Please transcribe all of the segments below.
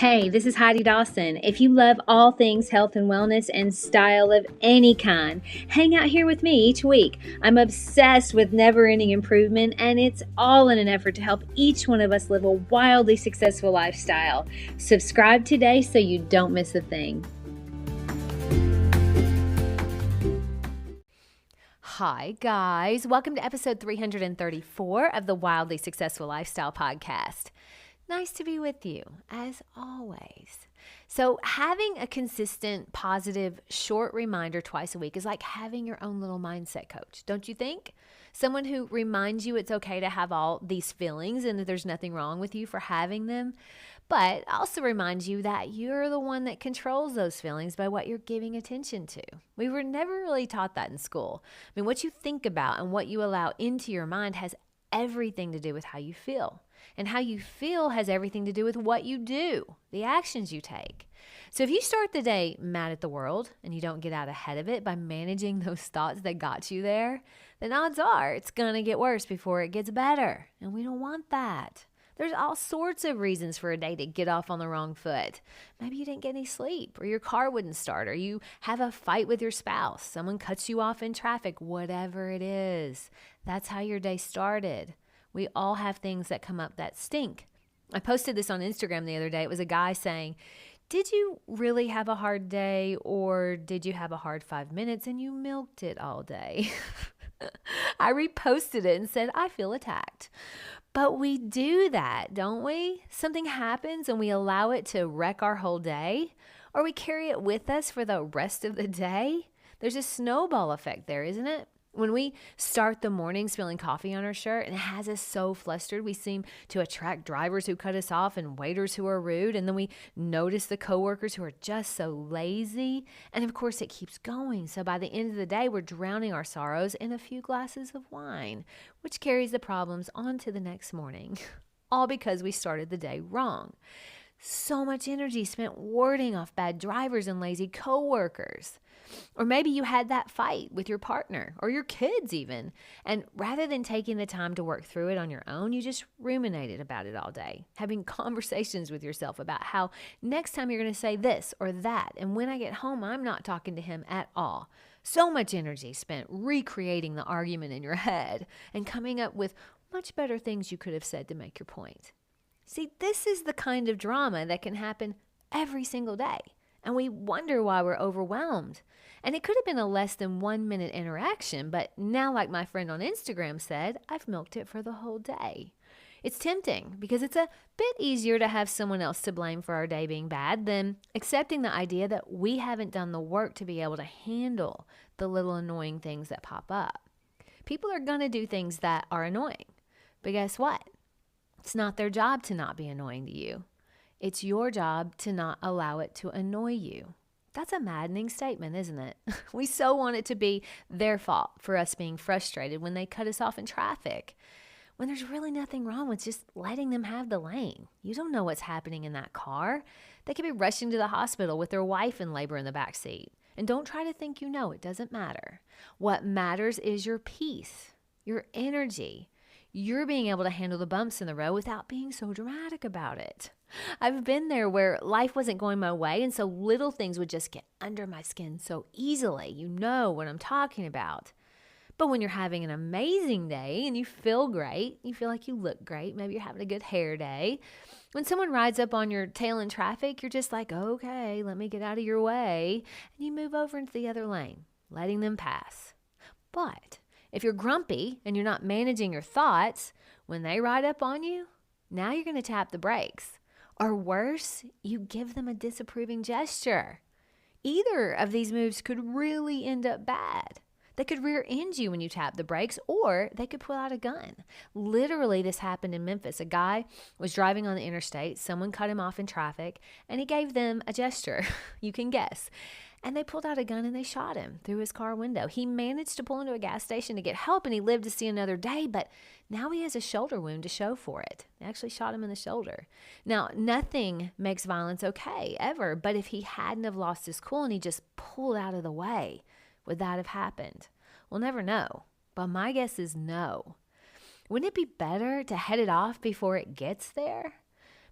Hey, this is Heidi Dawson. If you love all things health and wellness and style of any kind, hang out here with me each week. I'm obsessed with never-ending improvement, and it's all in an effort to help each one of us live a wildly successful lifestyle. Subscribe today so you don't miss a thing. Hi, guys. Welcome to episode 334 of the Wildly Successful Lifestyle Podcast. Nice to be with you, as always. So having a consistent, positive, short reminder twice a week is like having your own little mindset coach, don't you think? Someone who reminds you it's okay to have all these feelings and that there's nothing wrong with you for having them, but also reminds you that you're the one that controls those feelings by what you're giving attention to. We were never really taught that in school. I mean, what you think about and what you allow into your mind has everything to do with how you feel. And how you feel has everything to do with what you do, the actions you take. So if you start the day mad at the world and you don't get out ahead of it by managing those thoughts that got you there, then odds are it's going to get worse before it gets better. And we don't want that. There's all sorts of reasons for a day to get off on the wrong foot. Maybe you didn't get any sleep, or your car wouldn't start, or you have a fight with your spouse, someone cuts you off in traffic, whatever it is. That's how your day started. We all have things that come up that stink. I posted this on Instagram the other day. It was a guy saying, did you really have a hard day, or did you have a hard 5 minutes and you milked it all day? I reposted it and said, I feel attacked. But we do that, don't we? Something happens and we allow it to wreck our whole day, or we carry it with us for the rest of the day. There's a snowball effect there, isn't it? When we start the morning spilling coffee on our shirt and it has us so flustered, we seem to attract drivers who cut us off and waiters who are rude. And then we notice the coworkers who are just so lazy. And of course, it keeps going. So by the end of the day, we're drowning our sorrows in a few glasses of wine, which carries the problems on to the next morning, all because we started the day wrong. So much energy spent warding off bad drivers and lazy coworkers. Or maybe you had that fight with your partner or your kids even. And rather than taking the time to work through it on your own, you just ruminated about it all day, having conversations with yourself about how next time you're going to say this or that. And when I get home, I'm not talking to him at all. So much energy spent recreating the argument in your head and coming up with much better things you could have said to make your point. See, this is the kind of drama that can happen every single day. And we wonder why we're overwhelmed. And it could have been a less than 1 minute interaction, but now, like my friend on Instagram said, I've milked it for the whole day. It's tempting because it's a bit easier to have someone else to blame for our day being bad than accepting the idea that we haven't done the work to be able to handle the little annoying things that pop up. People are going to do things that are annoying. But guess what? It's not their job to not be annoying to you. It's your job to not allow it to annoy you. That's a maddening statement, isn't it? We so want it to be their fault for us being frustrated when they cut us off in traffic, when there's really nothing wrong with just letting them have the lane. You don't know what's happening in that car. They could be rushing to the hospital with their wife in labor in the back seat. And don't try to think you know. It doesn't matter. What matters is your peace, your energy. You're being able to handle the bumps in the road without being so dramatic about it. I've been there where life wasn't going my way, and so little things would just get under my skin so easily. You know what I'm talking about. But when you're having an amazing day and you feel great, you feel like you look great, maybe you're having a good hair day. When someone rides up on your tail in traffic, you're just like, okay, let me get out of your way. And you move over into the other lane, letting them pass. But if you're grumpy and you're not managing your thoughts, when they ride up on you, now you're going to tap the brakes. Or worse, you give them a disapproving gesture. Either of these moves could really end up bad. They could rear end you when you tap the brakes, or they could pull out a gun. Literally, this happened in Memphis. A guy was driving on the interstate. Someone cut him off in traffic, and he gave them a gesture. You can guess. And they pulled out a gun and they shot him through his car window. He managed to pull into a gas station to get help, and he lived to see another day, but now he has a shoulder wound to show for it. They actually shot him in the shoulder. Now, nothing makes violence okay, ever, but if he hadn't have lost his cool and he just pulled out of the way, would that have happened? We'll never know, but my guess is no. Wouldn't it be better to head it off before it gets there?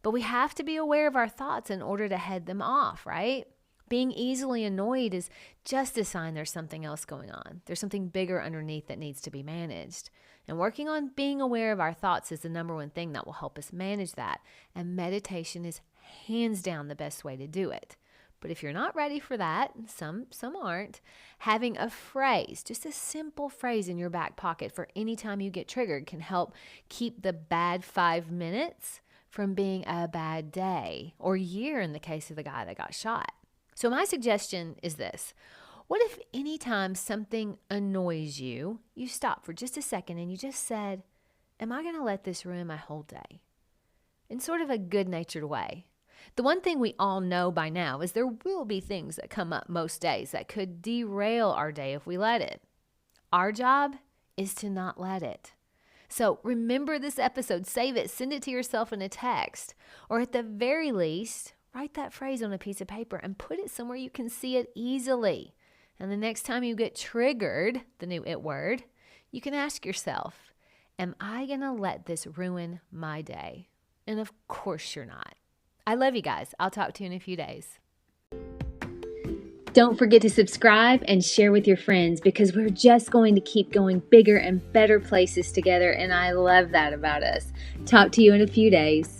But we have to be aware of our thoughts in order to head them off, right? Being easily annoyed is just a sign there's something else going on. There's something bigger underneath that needs to be managed. And working on being aware of our thoughts is the number one thing that will help us manage that. And meditation is hands down the best way to do it. But if you're not ready for that, some aren't, having a phrase, just a simple phrase in your back pocket for any time you get triggered can help keep the bad 5 minutes from being a bad day or year in the case of the guy that got shot. So my suggestion is this. What if anytime something annoys you, you stop for just a second and you just said, am I going to let this ruin my whole day? In sort of a good-natured way. The one thing we all know by now is there will be things that come up most days that could derail our day if we let it. Our job is to not let it. So remember this episode, save it, send it to yourself in a text, or at the very least, write that phrase on a piece of paper and put it somewhere you can see it easily. And the next time you get triggered, the new it word, you can ask yourself, am I going to let this ruin my day? And of course you're not. I love you guys. I'll talk to you in a few days. Don't forget to subscribe and share with your friends because we're just going to keep going bigger and better places together, and I love that about us. Talk to you in a few days.